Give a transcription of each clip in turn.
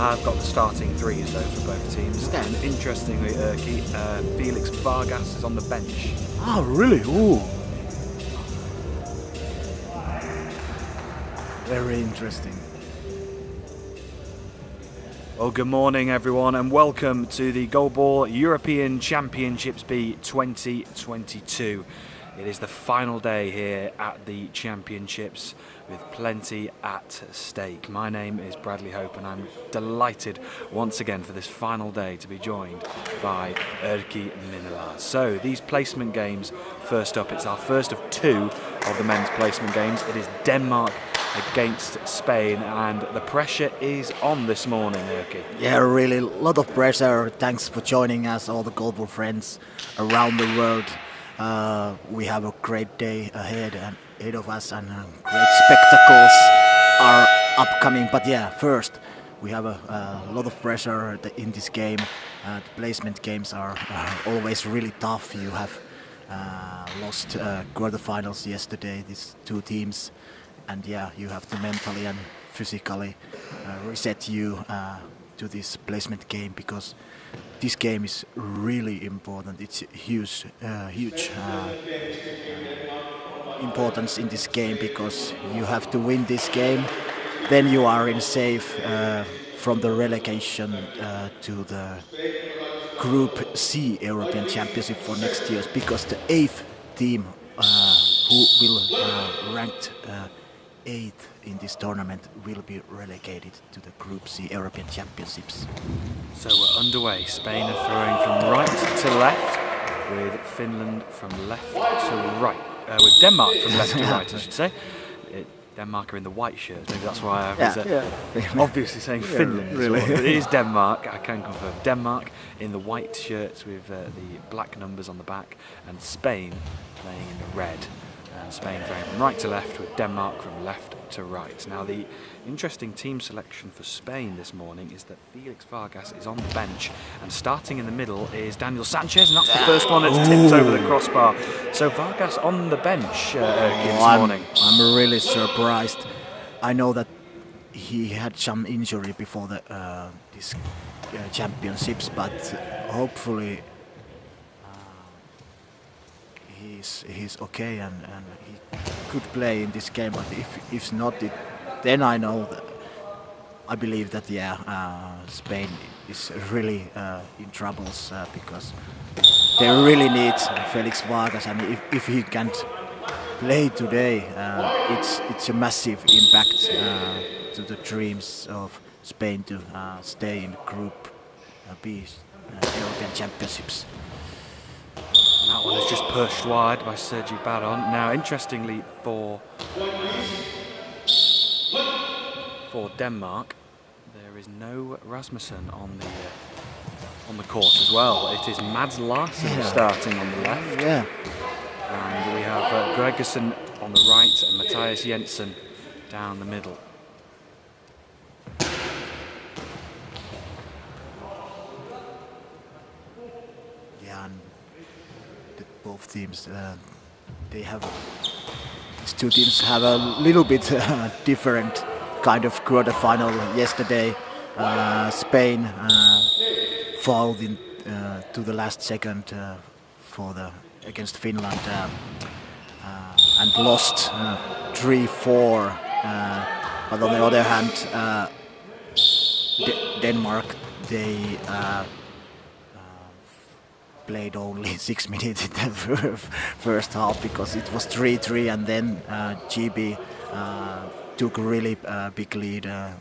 I've got the starting threes though for both teams. And interestingly, Felix Vargas is on the bench. Oh, really? Ooh. Very interesting. Well, good morning everyone and welcome to the Goalball European Championships B 2022. It is the final day here at the Championships with plenty at stake. My name is Bradley Hope and I'm delighted once again for this final day to be joined by Erkki Minila. So these placement games, first up, it's our first of two of the men's placement games. It is Denmark against Spain and the pressure is on this morning, Erkki. Yeah, really, a lot of pressure. Thanks for joining us, all the Goalball friends around the world. We have a great day ahead of us and great spectacles are upcoming. But yeah, first we have a lot of pressure in this game. The placement games are always really tough. You have lost quarterfinals yesterday, these two teams. And yeah, you have to mentally and physically reset you to this placement game because this game is really important. It's huge importance in this game because you have to win this game. Then you are in safe from the relegation to the Group C European Championship for next year because the 8th team who will ranked 8th in this tournament will be relegated to the Group C European Championships. So we're underway. Spain are throwing from right to left, with Finland from left to right. With Denmark from left to right, I should say. Denmark are in the white shirts, maybe that's why I was obviously saying Finland. Really. Well. But it is Denmark, I can confirm. Denmark in the white shirts with the black numbers on the back, and Spain playing in the red. And Spain going from right to left with Denmark from left to right. Now the interesting team selection for Spain this morning is that Felix Vargas is on the bench and starting in the middle is Daniel Sanchez, and that's the first one that's tipped over the crossbar. So Vargas on the bench this morning. I'm really surprised. I know that he had some injury before this championships, but hopefully he's okay and he could play in this game. But if not, then I believe that Spain is really in troubles because they really need Felix Vargas, and if he can't play today, it's a massive impact to the dreams of Spain to stay in Group B European Championships. That one is just pushed wide by Sergi Baron. Now, interestingly, for Denmark, there is no Rasmussen on the court as well. It is Mads Larsen starting on the left. Yeah. And we have Gregersen on the right and Matthias Jensen down the middle. Both teams, these two teams have a little bit different kind of quarterfinal yesterday. Spain fouled in to the last second against Finland and lost 3-4. But on the other hand, Denmark, they played only 6 minutes in the first half because it was 3-3, and then GB took a really big lead a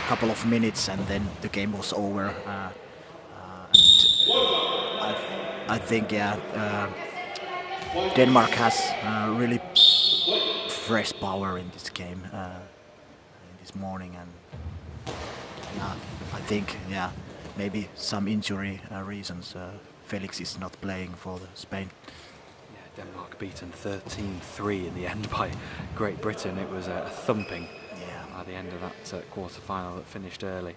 couple of minutes, and then the game was over. And I think Denmark has really fresh power in this game this morning, and I think maybe some injury reasons. Felix is not playing for Spain. Yeah, Denmark beaten 13-3 in the end by Great Britain. It was a thumping at the end of that quarter-final that finished early.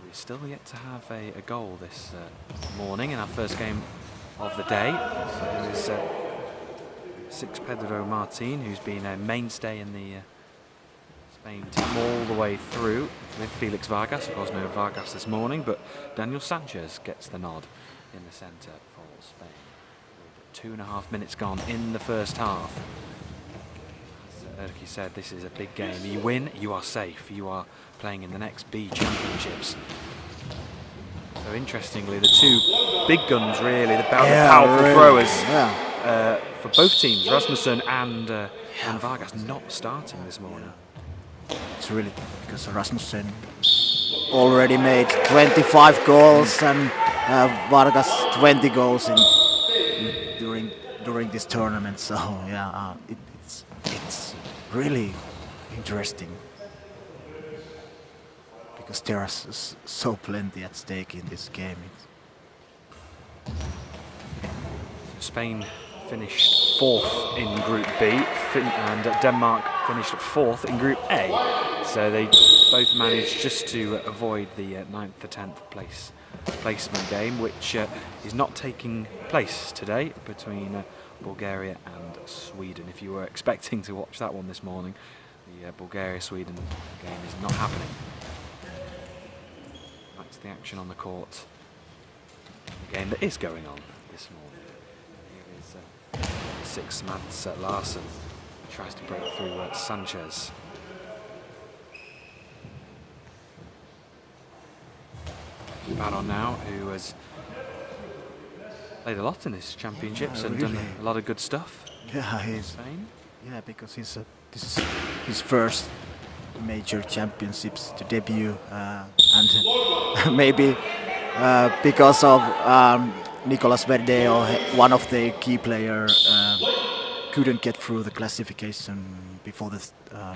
We're still yet to have a goal this morning in our first game of the day. So it was Pedro Martin, who's been a mainstay in the Spain team all the way through with Felix Vargas. Of course, no Vargas this morning, but Daniel Sanchez gets the nod in the centre for Spain. With 2.5 minutes gone in the first half. As Erki said, this is a big game. You win, you are safe. You are playing in the next B Championships. So interestingly, the two big guns really, the powerful throwers for both teams, Rasmussen and Vargas, not starting this morning. It's really because Rasmussen already made 25 goals and Vargas 20 goals during this tournament. So yeah, it's really interesting because there is so plenty at stake in this game. Spain finished 4th in Group B, and Denmark finished 4th in Group A. So they both managed just to avoid the 9th to 10th placement game, which is not taking place today between Bulgaria and Sweden. If you were expecting to watch that one this morning, the Bulgaria-Sweden game is not happening. Back to the action on the court. The game that is going on this morning. Here is 6 Mats Larsen. Tries to break through Sanchez. Baron now, who has played a lot in his championships and done a lot of good stuff. Yeah, he's Spain. Yeah, because this is his first major championships to debut, and maybe because of Nicolas Verdeo, one of the key players, couldn't get through the classification before the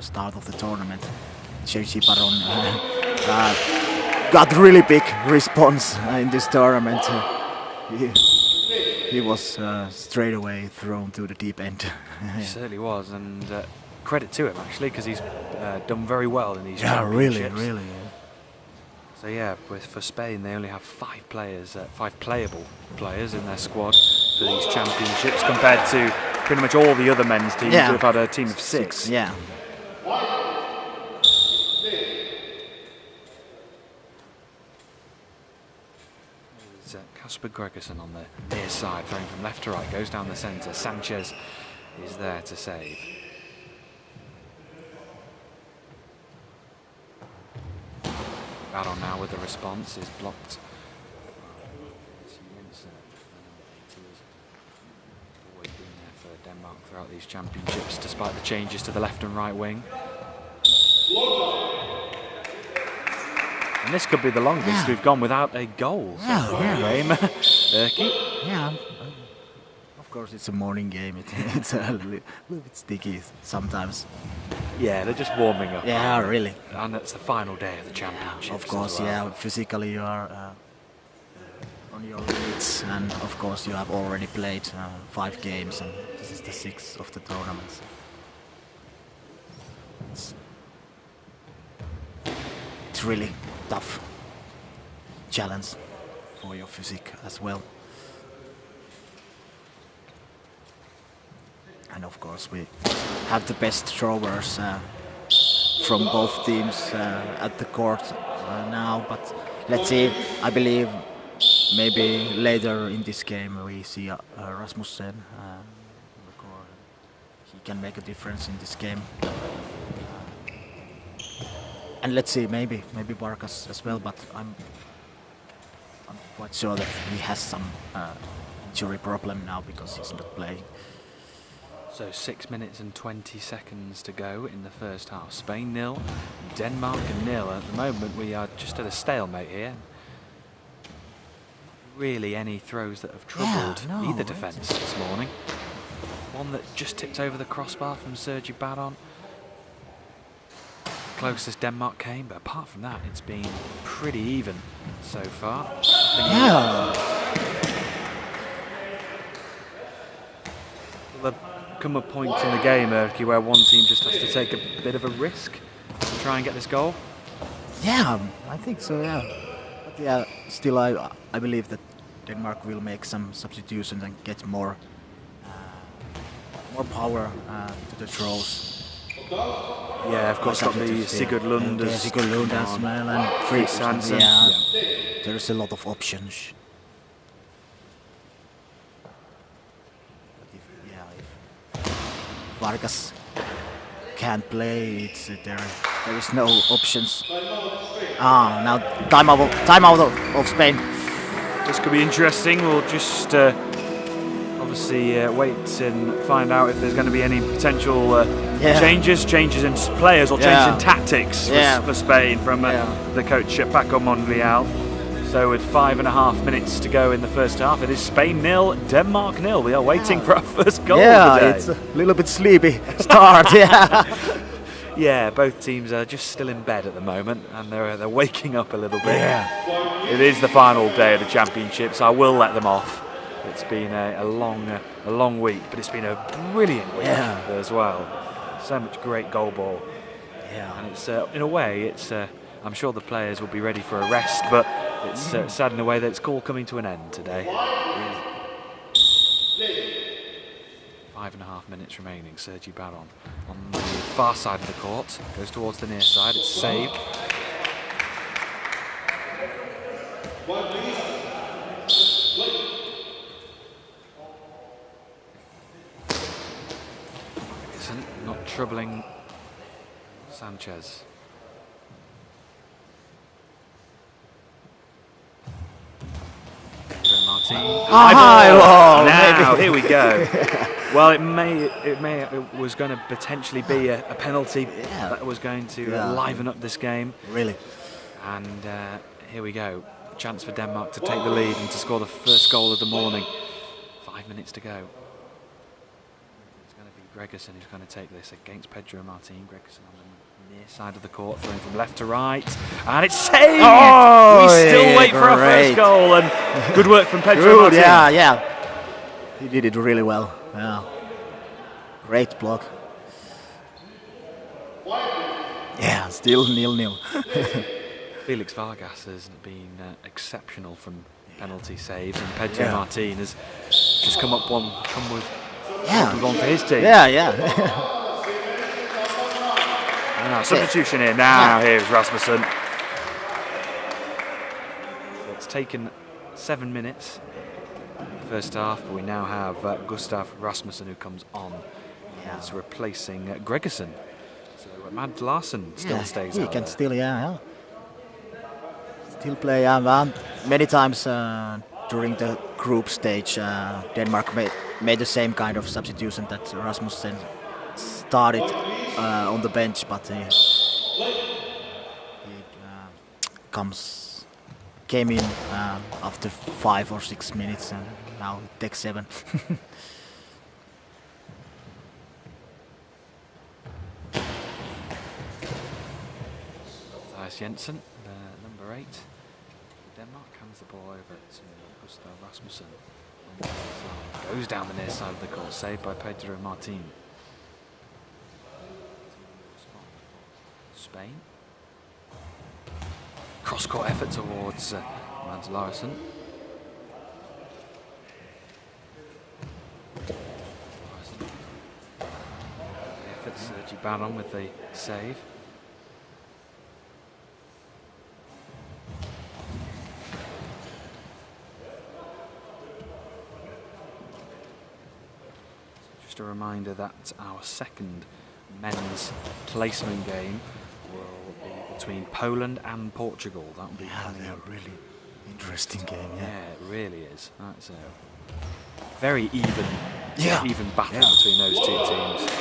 start of the tournament. JC Baron got really big response in this tournament. He was straight away thrown to the deep end. He certainly was, and credit to him actually, because he's done very well in these championships. Really. Yeah. So yeah, for Spain they only have 5 players, 5 playable players in their squad for these championships, compared to pretty much all the other men's teams who have had a team of 6. Yeah. Kasper Gregerson on the near side, throwing from left to right, goes down the centre. Sanchez is there to save. Baron now with the response is blocked. Always been there for Denmark throughout these championships, despite the changes to the left and right wing. And this could be the longest we've gone without a goal. Game. Erki? Yeah. Of course, it's a morning game. It's a little bit sticky sometimes. Yeah, they're just warming up. Yeah, really. And it's the final day of the championships. Of course, physically you are on your limits, and of course you have already played 5 games, and this is the 6th of the tournament. It's really tough challenge for your physique as well. And of course we have the best throwers from both teams at the court now, but let's see. I believe maybe later in this game we see Rasmussen record. He can make a difference in this game. And let's see, maybe Vargas as well, but I'm quite sure that he has some injury problem now because he's not playing. So 6 minutes and 20 seconds to go in the first half. Spain 0, Denmark 0. At the moment we are just at a stalemate here. Really any throws that have troubled either defence this morning. One that just tipped over the crossbar from Sergi Baron. Closest Denmark came, but apart from that, it's been pretty even so far. Will there come a point in the game, Erki, where one team just has to take a bit of a risk to try and get this goal? Yeah, I think so, yeah. But yeah, still I believe that Denmark will make some substitutions and get more power to the throws. Yeah, of course, got the Sigurd Lund as Sigurd Lund as well, and Fritz Hansen. Yeah, there's a lot of options. If Vargas can't play, there is no options. Now timeout of Spain. This could be interesting. We'll just obviously wait and find out if there's going to be any potential changes in players or changes in tactics for Spain from the coach Paco Monreal. So with 5.5 minutes to go in the first half, it is Spain 0, Denmark 0. We are waiting for our first goal of the day. It's a little bit sleepy start. Yeah, both teams are just still in bed at the moment, and they're waking up a little bit. Yeah. It is the final day of the championships. I will let them off. It's been a long week, but it's been a brilliant week as well. So much great goalball. Yeah. And it's in a way, it's I'm sure the players will be ready for a rest, but it's sad in a way that it's all coming to an end today. 5.5 minutes remaining. Sergi Baron on the far side of the court, goes towards the near side. It's saved. Not troubling Sanchez. Now, here we go. Well, it was going to potentially be a penalty that was going to liven up this game. Really. And here we go. Chance for Denmark to take the lead and to score the first goal of the morning. 5 minutes to go. It's going to be Gregerson who's going to take this against Pedro Martin. Gregerson on the near side of the court, throwing from left to right, and it's saved! We still wait for our first goal, and good work from Pedro Martin. Yeah. He did it really well. Yeah. Great block. Yeah, still 0-0. Felix Vargas has been exceptional from penalty saves, and Pedro Martin has just come with one for his team. Substitution here now. Here's Rasmussen. So it's taken 7 minutes the first half, but we now have Gustav Rasmussen who comes on. He's replacing Gregerson. So Mad Larsen still stays out. He can still, still play. Many times during the group stage, Denmark made the same kind of substitution that Rasmussen started on the bench, but he came in after 5 or 6 minutes, and now it takes 7. Jensen, number 8. Denmark hands the ball over to Gustav Rasmussen. Goes down the near side of the court, saved by Pedro Martin. Spain. Cross-court effort towards Mad Larsen. Effort Sergi Baron with the save. Just a reminder that our second men's placement game will be between Poland and Portugal. That will be a really interesting game. Yeah, it really is. That's a very even battle between those two teams.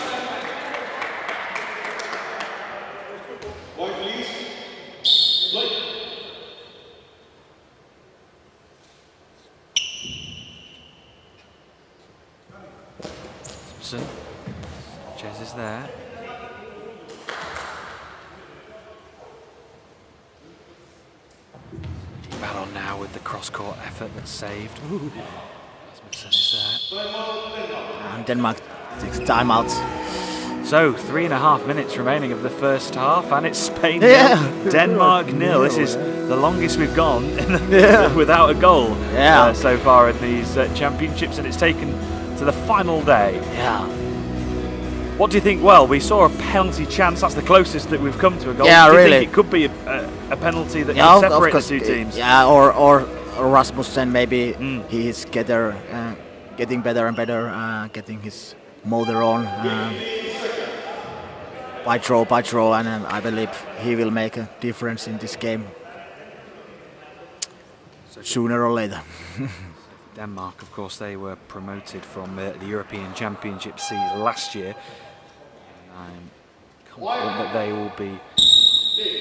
Sanchez is there. Baron now with the cross-court effort that's saved. Rasmussen is there. And Denmark takes timeout. So 3.5 minutes remaining of the first half, and it's Spain 0, Denmark 0. This is the longest we've gone without a goal so far in these championships, and it's taken to the final day. What do you think? Well, we saw a penalty chance. That's the closest that we've come to a goal. Yeah, do you really. think it could be a penalty that Yeah, could separate the course, two teams? Yeah, or Rasmussen maybe he is getting better and better, getting his motor on. By draw, and I believe he will make a difference in this game sooner or later. Denmark, of course, they were promoted from the European Championship C last year. And I'm confident that they will be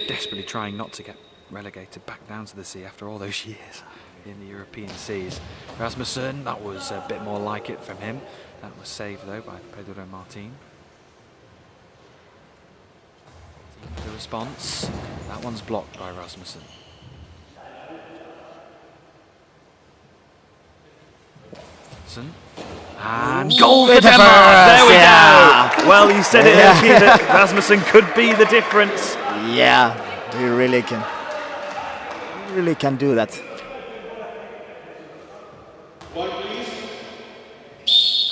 desperately trying not to get relegated back down to the sea after all those years in the European seas. Rasmussen, that was a bit more like it from him. That was saved though by Pedro Martin. The response, that one's blocked by Rasmussen. And goal for Denmark! There we go! Well, you said it earlier that Rasmussen could be the difference. Yeah, he really can. He really can do that.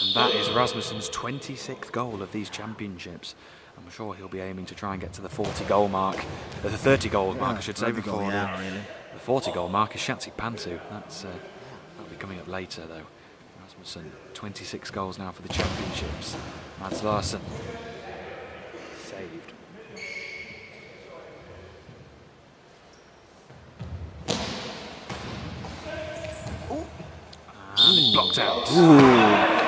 And that is Rasmussen's 26th goal of these championships. I'm sure he'll be aiming to try and get to the 40 goal mark, the 30 goal mark, I should say, before the 40 goal mark is Shatsi Pantu. That'll be coming up later, though. Rasmussen, 26 goals now for the championships. Mads Larsen saved. And it's blocked out. Ooh.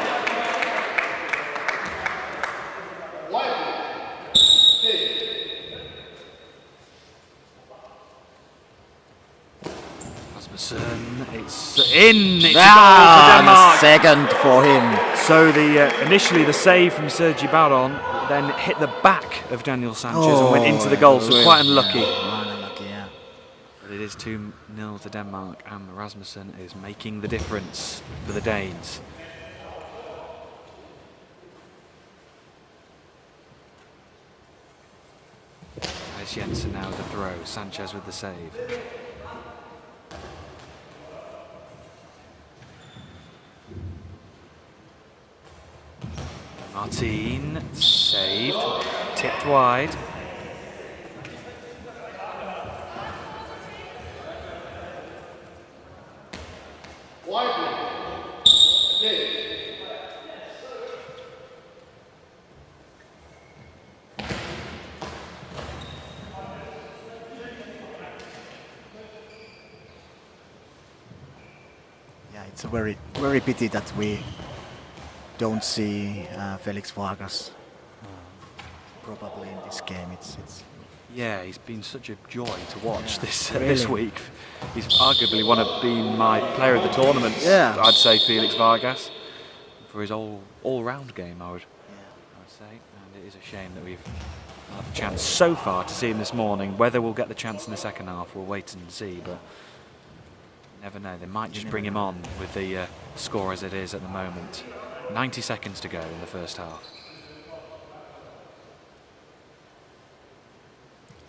It's in. It's a goal for Denmark. Second for him. So initially the save from Sergi Baron then hit the back of Daniel Sanchez and went into the goal. So quite unlucky. Yeah. But it is 2-0 to Denmark, and Rasmussen is making the difference for the Danes. There's Jensen now with the throw. Sanchez with the save. Martin saved, tipped wide. Yeah, it's a very pity that we don't see Felix Vargas probably in this game. It's Yeah, he's been such a joy to watch this week. He's arguably one of being my player of the tournament. Yeah. I'd say Felix Vargas for his all-round game. I would say, and it is a shame that we've not had the chance so far to see him this morning. Whether we'll get the chance in the second half, we'll wait and see. But you never know. They might just bring him on with the score as it is at the moment. 90 seconds to go in the first half.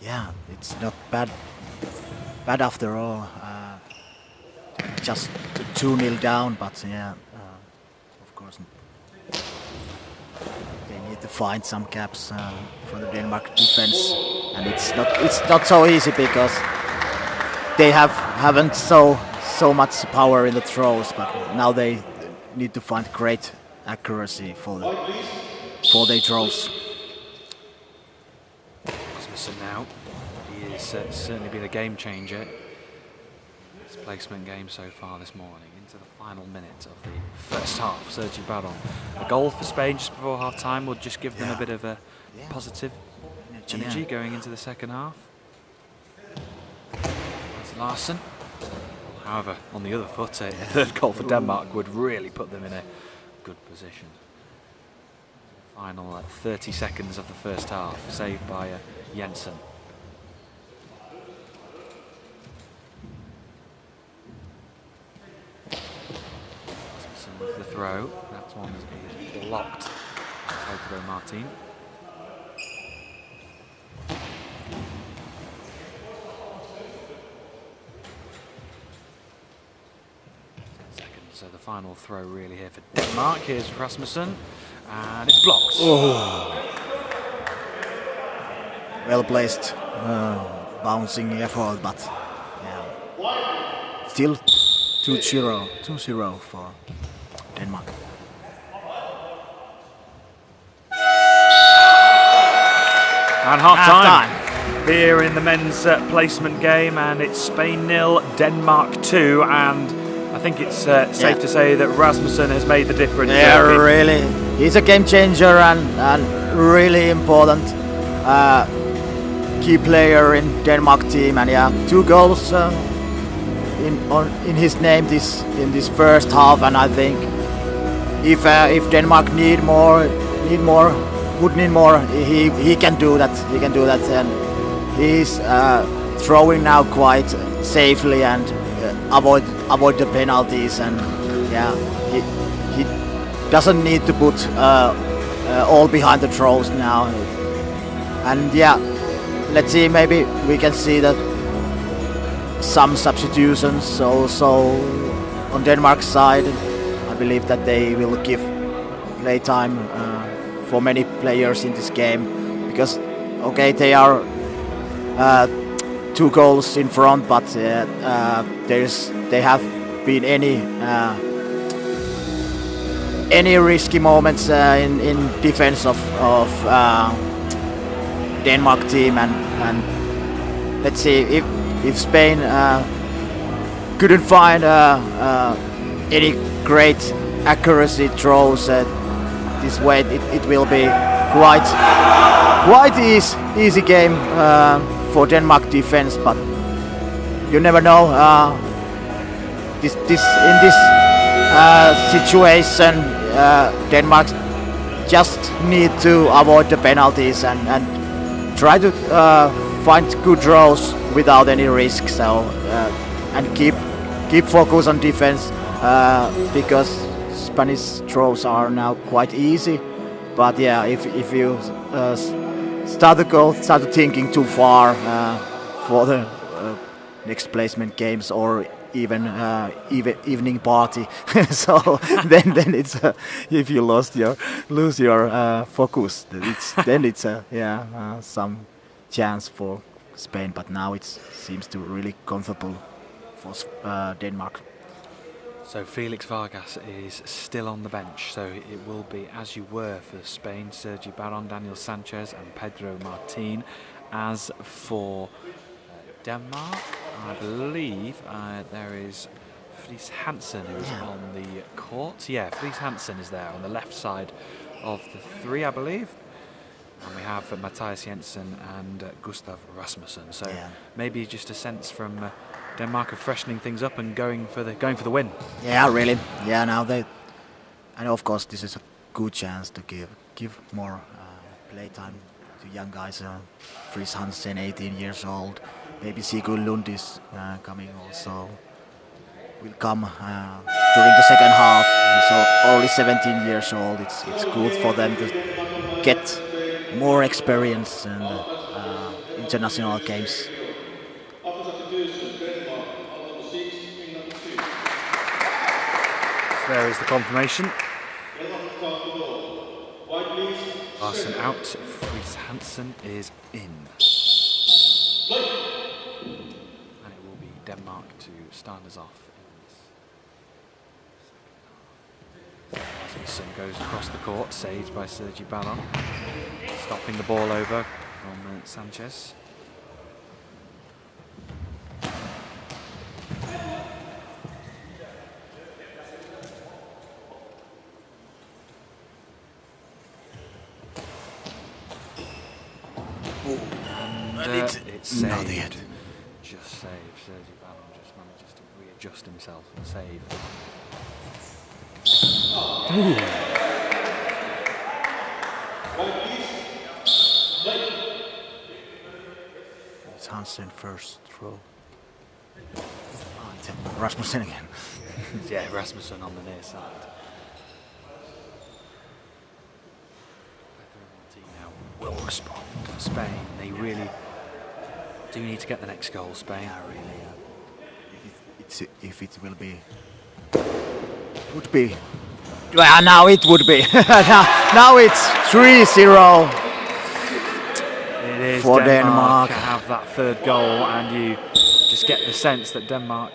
Yeah, it's not bad after all. Just 2-0 down, but of course they need to find some gaps for the Denmark defense, and it's not so easy because they haven't so much power in the throws, but now they need to find great accuracy for their throws. Now, he has certainly been a game changer. His placement game so far this morning into the final minute of the first half. Sergi Baron. A goal for Spain just before half time will just give them a bit of a positive energy going into the second half. That's Larsen. However, on the other foot, a third goal for Denmark would really put them in a good position. Final 30 seconds of the first half, saved by Jensen. With the throw, that one is blocked by Pedro Martin. So the final throw really here for Denmark. Here's Rasmussen. and it's blocked. Oh. Well placed, bouncing effort, but yeah. Still 2-0 for Denmark. And half-time here in the men's placement game, and it's Spain 0, Denmark 2, and I think it's safe to say that Rasmussen has made the difference. Yeah, really. He's a game changer and really important key player in Denmark team, and 2 goals in his name in this first half, and I think if Denmark would need more, he can do that. He can do that, and he's throwing now quite safely and avoid the penalties, and he doesn't need to put all behind the throws now, and let's see, maybe we can see that some substitutions also on Denmark's side. I believe that they will give playtime for many players in this game, because they are 2 goals in front, but they have been any risky moments in defense of Denmark team, and let's see if Spain couldn't find any great accuracy throws this way, it will be quite easy game for Denmark defense, but you never know. In this situation, Denmark just need to avoid the penalties and try to find good throws without any risk. So and keep focus on defense, because Spanish throws are now quite easy. But if you start thinking too far for the next placement games or even evening party, so then it's if you lose your focus, it's some chance for Spain. But now it seems to really comfortable for Denmark. So Felix Vargas is still on the bench, so it will be as you were for Spain: Sergi Baron, Daniel Sanchez and Pedro Martin. As for Denmark, I believe there is Fries Hansen who is on the court. Yeah, Fries Hansen is there on the left side of the 3, I believe. And we have Mathias Jensen and Gustav Rasmussen. So maybe just a sense from Denmark of freshening things up and going for the win. Yeah, really. Yeah, now and of course this is a good chance to give more playtime to young guys. Fries Hansen, 18 years old. Maybe Sigurd Lund is coming also. Will come during the second half. He's only 17 years old. It's good for them to get more experience in international games. There is the confirmation. Larsen out, Fries Hansen is in. And it will be Denmark to start us off. Rasmussen goes across the court, saved by Sergi Baron, stopping the ball over from Sanchez. It's saved. Just saved. Sergi Baron just manages to readjust himself and save. It's Hansen first throw. It's Rasmussen again. Yeah, Rasmussen on the near side. Will respond for Spain. They really do need to get the next goal, Spain. Yeah, really. If it would be Well, now it would be. now it's 3-0 It is for Denmark Denmark. have that third goal, and you just get the sense that Denmark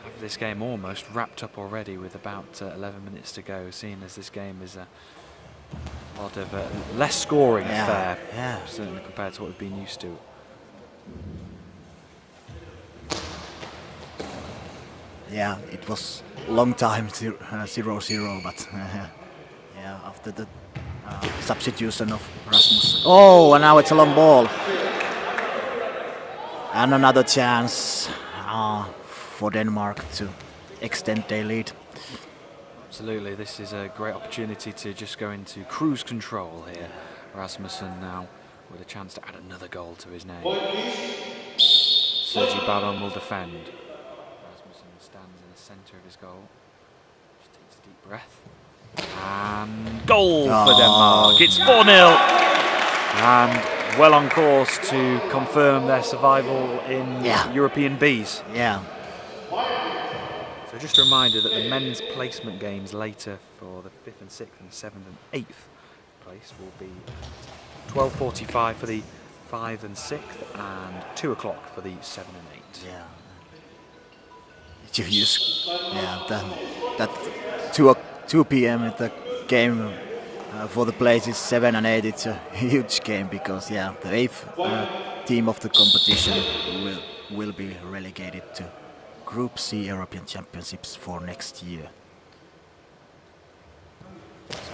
have this game almost wrapped up already with about 11 minutes to go, seeing as this game is a lot of less scoring affair, certainly compared to what we've been used to. Yeah, it was long time 0-0, but yeah, after the substitution of Rasmus. Oh, and now it's a long ball. And another chance for Denmark to extend their lead. Absolutely, this is a great opportunity to just go into cruise control here. Rasmussen now with a chance to add another goal to his name. Sergi Baron will defend. Rasmussen stands in the centre of his goal. Just takes a deep breath. And goal for Denmark. It's 4-0. And well on course to confirm their survival in European Bs. Yeah. So just a reminder that the men's placement games later for the 5th and 6th and 7th and 8th place will be 12:45 for the 5th and 6th and 2 o'clock for the 7 and 8. Yeah. That 2 p.m. at the game for the places 7 and 8. It's a huge game because the 8th team of the competition will be relegated to Group C European Championships for next year.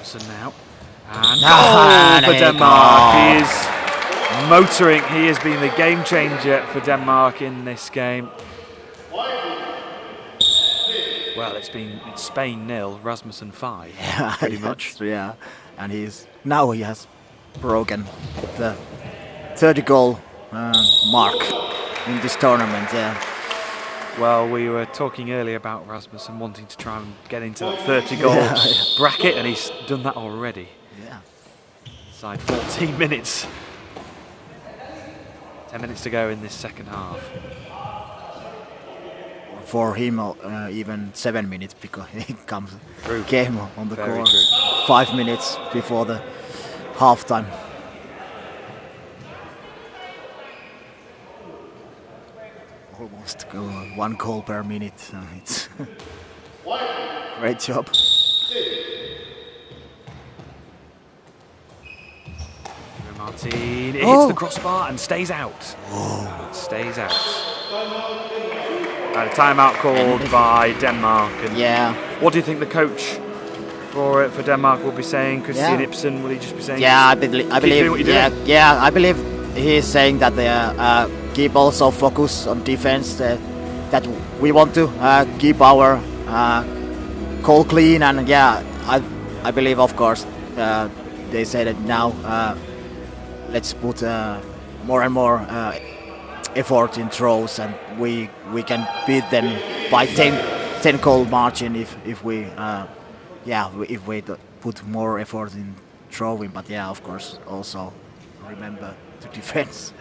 So now, and goal for Denmark. He is motoring. He has been the game changer for Denmark in this game. Well, it's Spain 0, Rasmussen 5, pretty much. Yeah, and he has broken the 30 goal mark in this tournament. Yeah. Well, we were talking earlier about Rasmussen wanting to try and get into that 30 goal bracket, and he's done that already. Yeah. Inside 14 minutes. 10 minutes to go in this second half. For him, even 7 minutes because he came on the Very court true. 5 minutes before the halftime. Almost 1 goal per minute. It's great job. Martin hits the crossbar and stays out. Stays out. And a timeout called by Denmark. And what do you think the coach for Denmark will be saying? Christian Ibsen, will he just be saying? Yeah, I believe. I believe he's saying that they keep also focus on defense. That we want to keep our goal clean, and I believe, of course, they say that now let's put more and more effort in throws, and we can beat them by 10 goal margin if we put more effort in throwing. But of course, also remember to defense.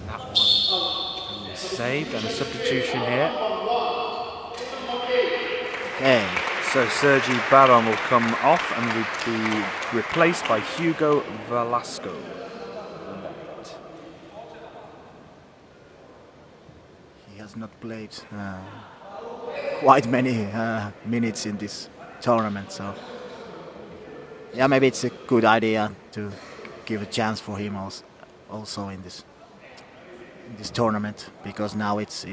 That one is saved, and a substitution here. Okay. So Sergi Baron will come off and will be replaced by Hugo Velasco. He has not played quite many minutes in this tournament, so maybe it's a good idea to give a chance for him also in this tournament, because now it's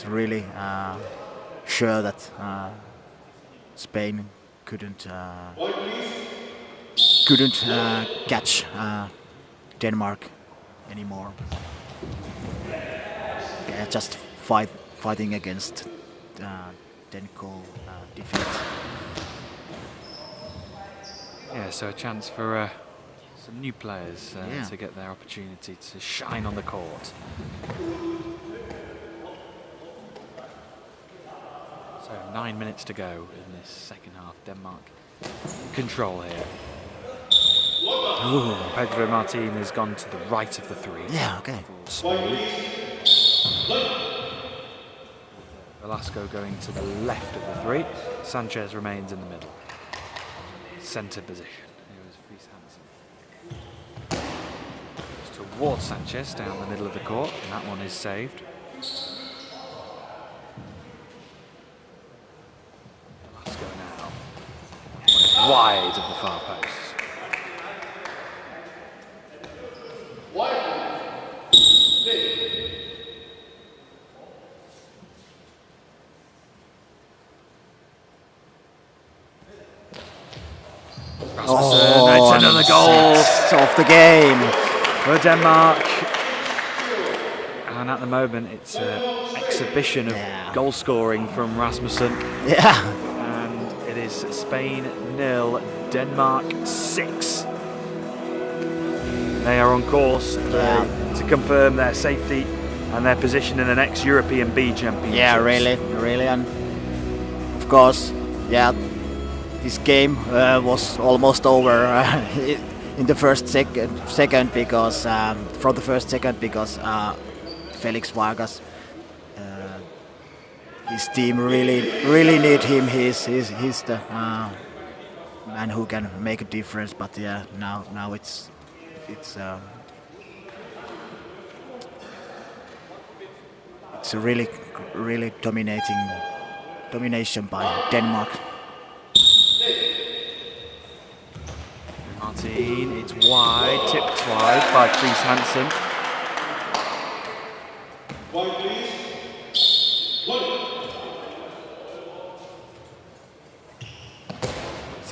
really sure that Spain couldn't catch Denmark anymore. Just fighting against 10 goal defense. So a chance for some new players to get their opportunity to shine on the court. So 9 minutes to go in this second half. Denmark control here. Ooh. Pedro Martin has gone to the right of the three. Yeah, okay. For Spain. Velasco going to the left of the three. Sanchez remains in the middle. Centre position. Here is Fries Hansen. Towards Sanchez down the middle of the court, and that one is saved. Velasco now. One is wide of the far post. Rasmussen, it's another goal Off the game. for Denmark. And at the moment, it's an exhibition of goal scoring from Rasmussen. Yeah. And it is Spain 0, Denmark 6. They are on course to confirm their safety and their position in the next European B Championship. Yeah, really, and of course, this game was almost over in the first second because from the first second because Felix Vargas, his team really need him. He's the man who can make a difference. But now it's a really domination by Denmark. Martin, it's wide, tipped wide by Fries Hansen.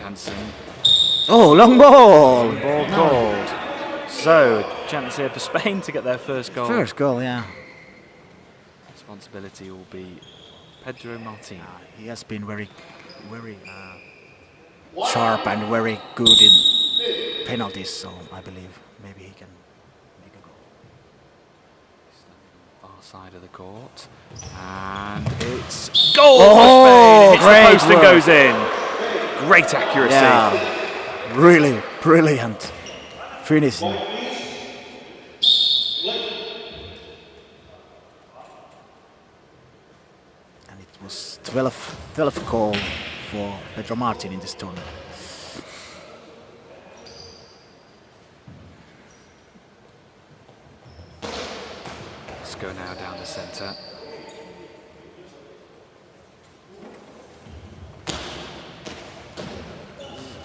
Hansen. Oh, long ball! Ball called. So, chance here for Spain to get their first goal. First goal, yeah. Responsibility will be Pedro Martin. He has been very sharp and very good in penalties, so I believe maybe he can make a goal. Far side of the court, and it's goal for Spain. Hits the post and goes in. Great accuracy. Yeah, really brilliant finishing. And it was 12th goal for Pedro Martin in this tournament. Let's go now down the centre.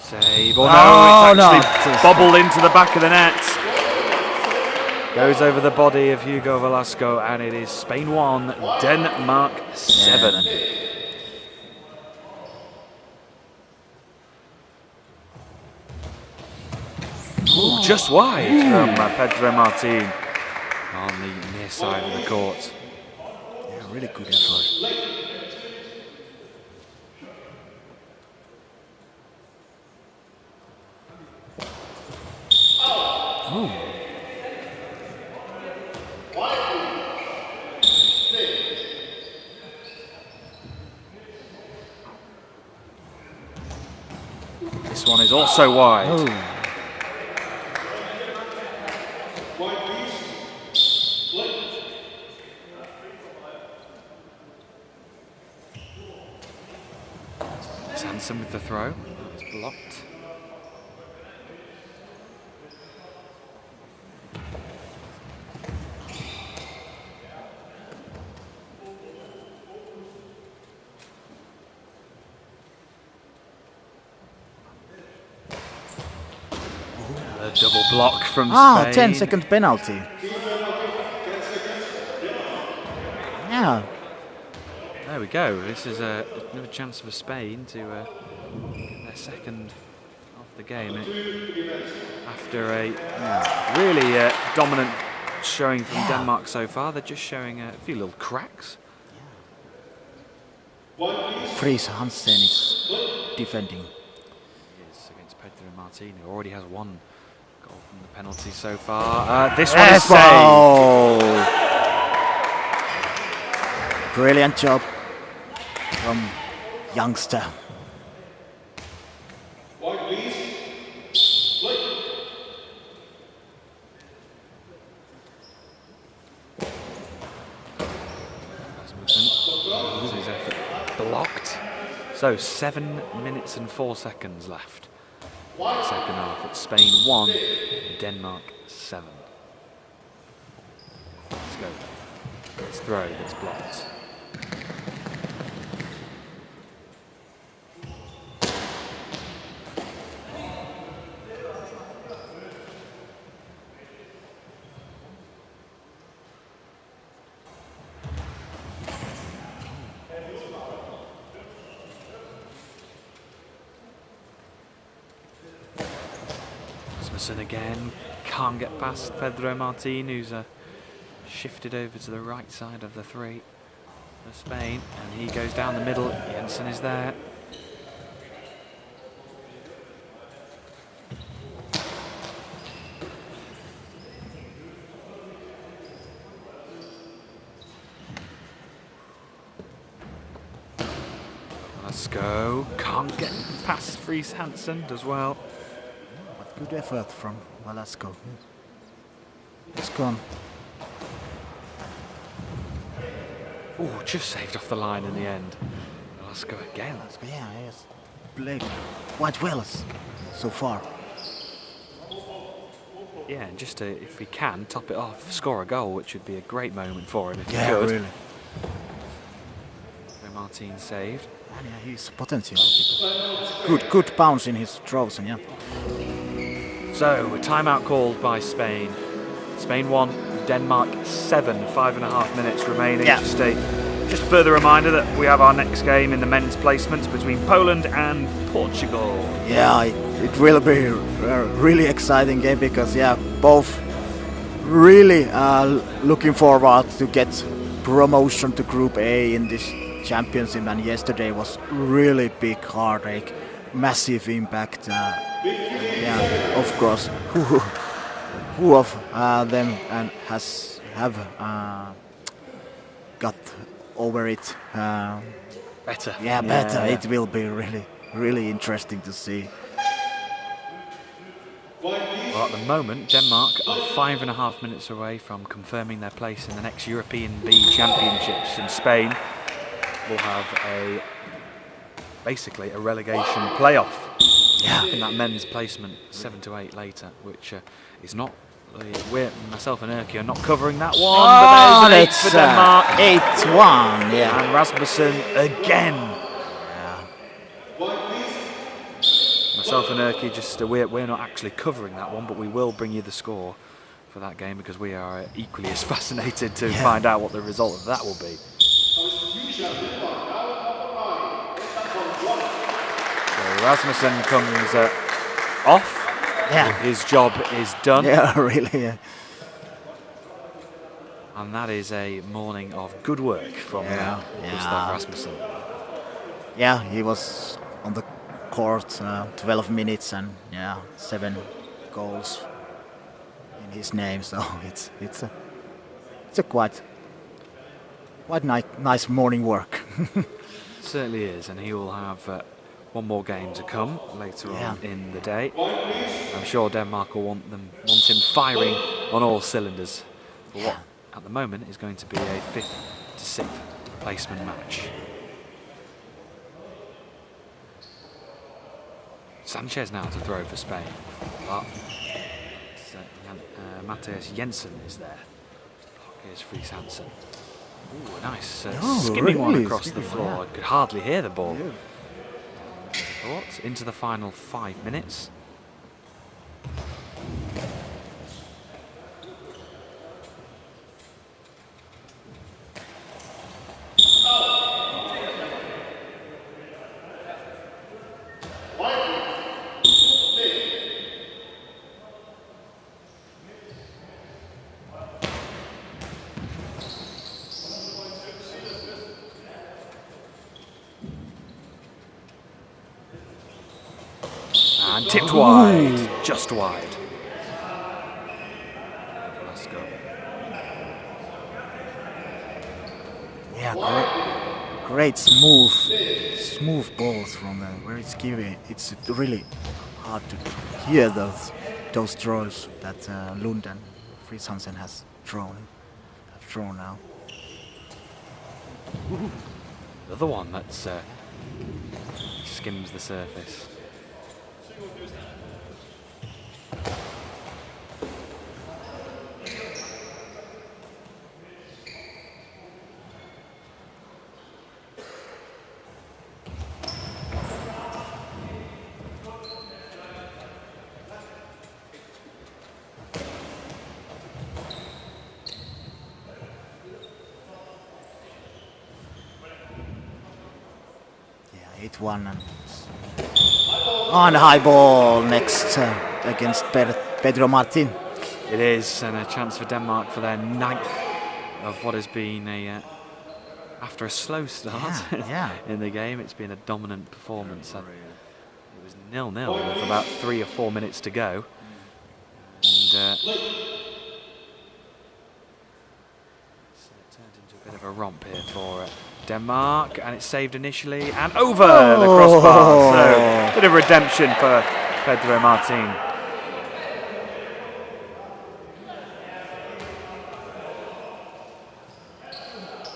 Save. Oh no, it's actually bobbled into the back of the net. Goes over the body of Hugo Velasco, and it is Spain 1, Denmark 7. Ooh, just wide from Pedro Martin on the near side of the court. Yeah, really good effort. Ooh. This one is also wide. Oh. Hansen with the throw. It's blocked. A double block from Spain. 10-second penalty. Yeah. There we go. This is another chance for Spain to get their second of the game. After a really dominant showing from Denmark so far, they're just showing a few little cracks. Fries Hansen is defending. He is against Pedro Martin, who already has one goal from the penalty so far. This one is saved. Brilliant job from youngster. blocked. So 7 minutes and 4 seconds left. Second half. It's Spain 1, Denmark 7. Let's go. Let's throw. That's blocked. Rasmussen again, can't get past Pedro Martin, who's shifted over to the right side of the three for Spain, and he goes down the middle. Jensen is there. Let's go. Can't get past Fries Hansen as well. Good effort from Velasco. It's gone. Oh, just saved off the line in the end. Velasco again. Velasco, yeah, he has played quite well so far. Yeah, and just to, if he can, top it off, score a goal, which would be a great moment for him if he Yeah, could. really. So Martin saved. And yeah, he's potential. Good bounce in his throws, and yeah. So, a timeout called by Spain. Spain 1, Denmark 7, 5.5 minutes remaining. Yeah. Just further reminder that we have our next game in the men's placements between Poland and Portugal. Yeah, it will be a really exciting game because, yeah, both really looking forward to get promotion to Group A in this championship, and yesterday was really big heartache, massive impact. Yeah, of course. Who of them have got over it? Better. Yeah, better. Yeah. It will be really interesting to see. Well, at the moment, Denmark are 5.5 minutes away from confirming their place in the next European B Championships, and Spain will have basically a relegation playoff. Yeah. In that men's placement, 7 to 8 later, which is not. Myself and Erky are not covering that one. But there's an 8 for Denmark. 8-1, yeah. And Rasmussen again. Myself and Erky just we're not actually covering that one, but we will bring you the score for that game because we are equally as fascinated to find out what the result of that will be. Rasmussen comes off. Yeah. His job is done. Yeah, really. Yeah. And that is a morning of good work from Gustav Rasmussen. Yeah, he was on the court 12 minutes and 7 goals in his name. So it's a quite nice morning work. Certainly is, and he will have one more game to come later on in the day. I'm sure Denmark will want him firing on all cylinders for what at the moment is going to be a 5th to 6th placement match. Sanchez now to throw for Spain, but Matthias Jensen is there. Here's Fries Hansen. Ooh, a nice skimming one across the floor. I could hardly hear the ball. Yeah. Into the final 5 minutes. And tipped wide, just wide. Let's go. Yeah, great smooth balls from where it's given. It's really hard to hear those throws that Lund and Fries Hansen have thrown now. Another one that skims the surface. Hit one and on high ball next against Pedro Martin. It is, and a chance for Denmark for their 9th of what has been after a slow start in the game. It's been a dominant performance. It was 0-0 with about 3 or 4 minutes to go. And so it turned into a bit of a romp here for Denmark, and it's saved initially and over the crossbar. So a bit of redemption for Pedro Martin.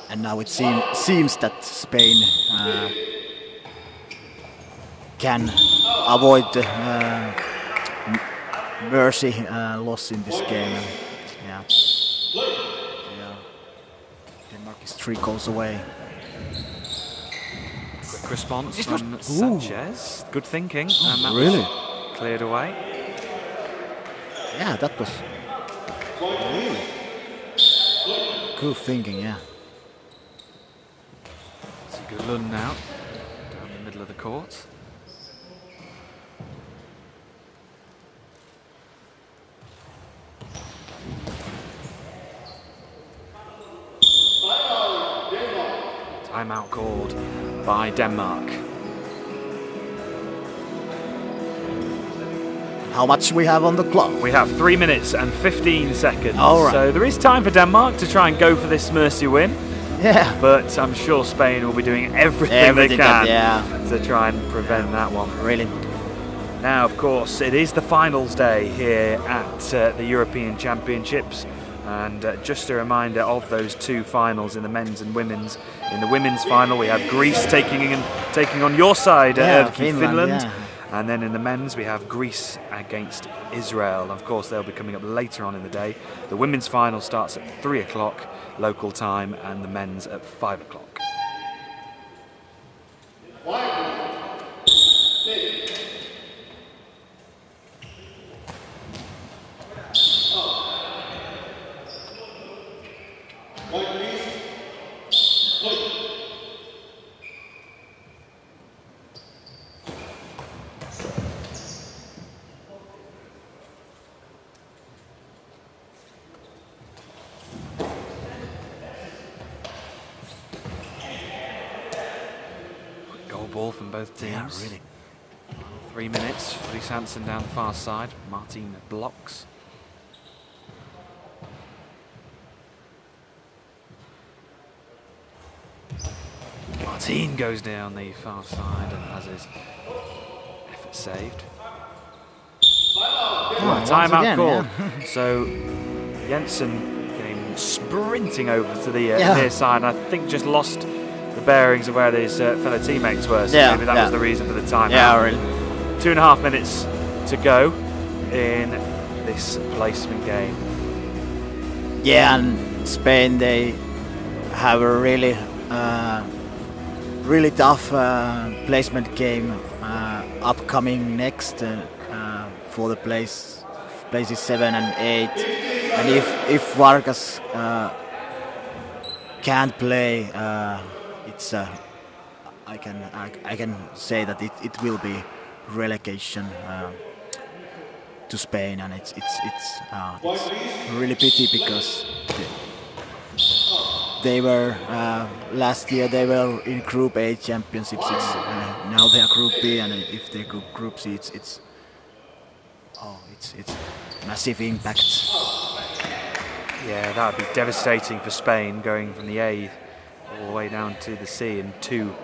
And now it seems that Spain can avoid mercy loss in this game. Yeah. Denmark is 3 goals away. Quick response from Sanchez. Good thinking. And that really? Was cleared away. Yeah, that was really good thinking, yeah. Lund now, down the middle of the court. Timeout called by Denmark. How much we have on the clock? We have 3 minutes and 15 seconds. All right. So there is time for Denmark to try and go for this mercy win. Yeah. But I'm sure Spain will be doing everything they can to try and prevent that one. Really. Now, of course, it is the finals day here at the European Championships. And just a reminder of those 2 finals in the men's and women's. In the women's final, we have Greece taking on your side, Finland. Yeah. And then in the men's, we have Greece against Israel. Of course, they'll be coming up later on in the day. The women's final starts at 3 o'clock local time, and the men's at 5 o'clock. Ball from both teams. Yeah, really. 3 minutes. Felice Hansen down the far side. Martin blocks. Martin goes down the far side and has his effort saved. Timeout called. Yeah. So Jensen came sprinting over to the near side, and I think just lost the bearings of where his fellow teammates were, so maybe that was the reason for the timeout. Yeah, really. 2.5 minutes to go in this placement game. Yeah, and Spain, they have a really tough placement game upcoming next for the places 7 and 8. And if Vargas can't play, it's I can say that it will be relegation to Spain, and it's really pity because they were last year they were in Group A championships. Now they are Group B, and if they go Group C, it's massive impact. Yeah, that would be devastating for Spain, going from the A all the way down to the C in 2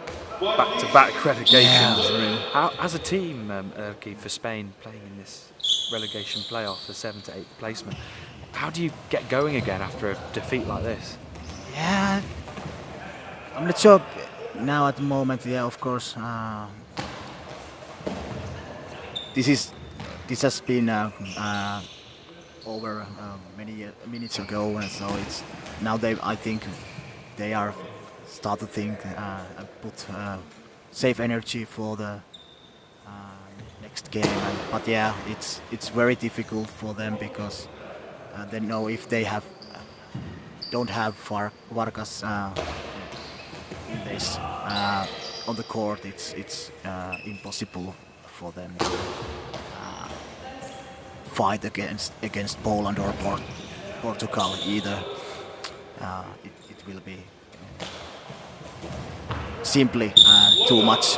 back-to-back relegations. Yeah, really. How, as a team, for Spain playing in this relegation playoff, the 7th to 8th placement, how do you get going again after a defeat like this? Yeah, I'm not sure. now at the moment, yeah, of course, this has been over many minutes ago, and so it's now I think they are start to think and put save energy for the next game. But yeah, it's very difficult for them because they know if they don't have Vargas in this on the court, it's impossible for them to fight against Poland or Portugal either. It will be simply too much.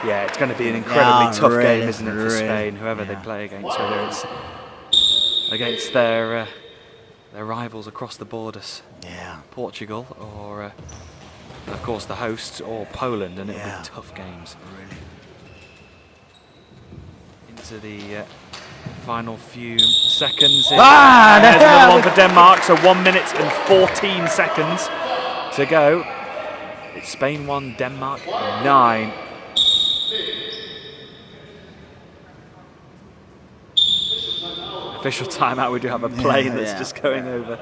Yeah, it's going to be an incredibly tough really, game, isn't it, for Spain, whoever they play against, whether it's against their rivals across the borders, Portugal, or of course the hosts, or Poland, and it'll be tough games. Really. Into the final few seconds. There's another one for Denmark, so 1 minute and 14 seconds to go. It's Spain 1, Denmark 9. Official timeout. We do have a plane that's just going over.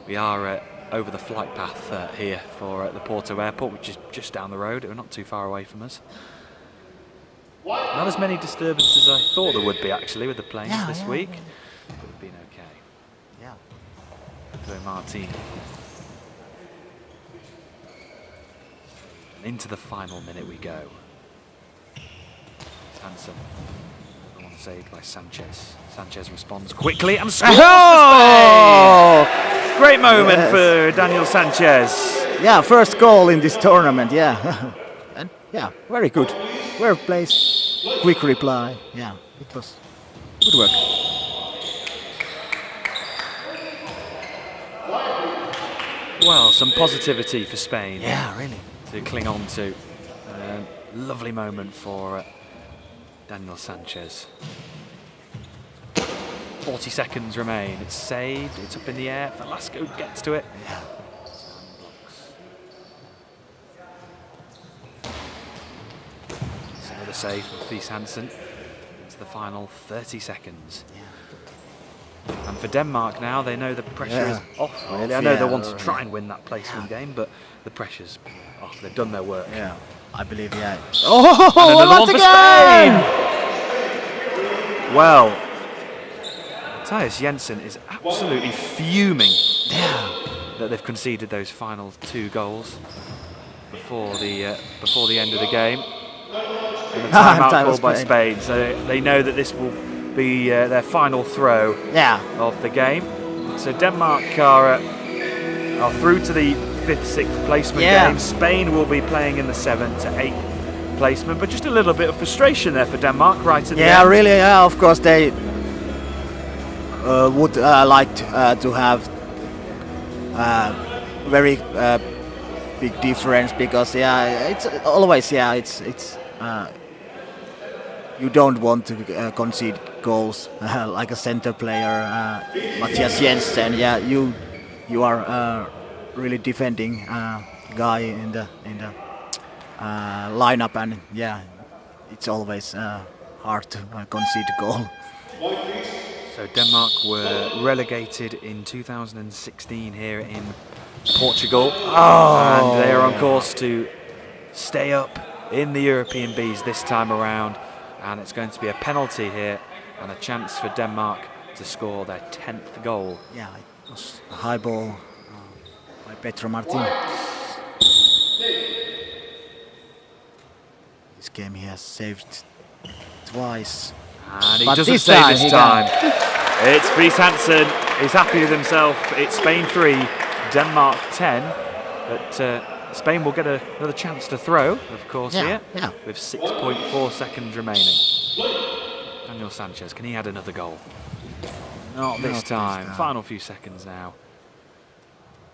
We are over the flight path here for the Porto airport, which is just down the road. We're not too far away from us. Not as many disturbances as I thought there would be actually with the planes this week. But we've been okay. Yeah. So Martin. And into the final minute we go. Hansen. Another one saved by Sanchez. Sanchez responds quickly and scores! Oh! Great moment for Daniel Sanchez. Yeah, first goal in this tournament, yeah. And yeah, very good. Well placed, quick reply. Yeah, it was good work. Well, some positivity for Spain. Yeah, really. To cling on to. Lovely moment for Daniel Sanchez. 40 seconds remain. It's saved. It's up in the air. Velasco gets to it. Yeah. It's another save from Thies Hansen. It's the final 30 seconds. Yeah. And for Denmark now, they know the pressure is off. Really. I know they want to try and win that placement game, but the pressure's off. They've done their work. Yeah, I believe. Yeah. Oh, and another one for Spain. Well. Mathias Jensen is absolutely fuming that they've conceded those final 2 goals before the end of the game. And the timeout called by Spain, so they know that this will be their final throw of the game. So Denmark are through to the 5th, 6th placement game. Spain will be playing in the 7th to 8th placement, but just a little bit of frustration there for Denmark right at the end. Yeah, really. Yeah, of course they would like to have very big difference because it's always it's you don't want to concede goals like a center player Mathias Jensen. Yeah, you are really defending guy in the lineup, and it's always hard to concede a goal. So Denmark were relegated in 2016 here in Portugal, and they are on course to stay up in the European Bs this time around, and it's going to be a penalty here and a chance for Denmark to score their 10th goal. Yeah, it was a high ball by Petro Martin. This game he has saved twice. And he doesn't save this time. It's Thies Hansen. He's happy with himself. It's Spain 3, Denmark 10. But Spain will get another chance to throw, of course, here, with 6.4 seconds remaining. Daniel Sanchez, can he add another goal? Not this time. Final few seconds now.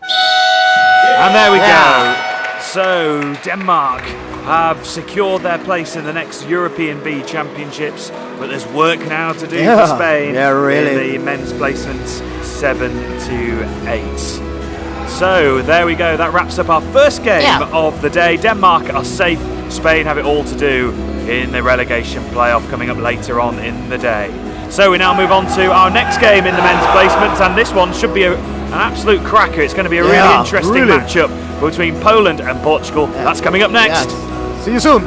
And there we go. So Denmark have secured their place in the next European B Championships, but there's work now to do for Spain really. in the men's placements 7 to 8. So there we go. That wraps up our first game of the day. Denmark are safe. Spain have it all to do in the relegation playoff coming up later on in the day. So we now move on to our next game in the men's placement, and this one should be an absolute cracker. It's going to be a really interesting matchup between Poland and Portugal. That's coming up next. See you soon.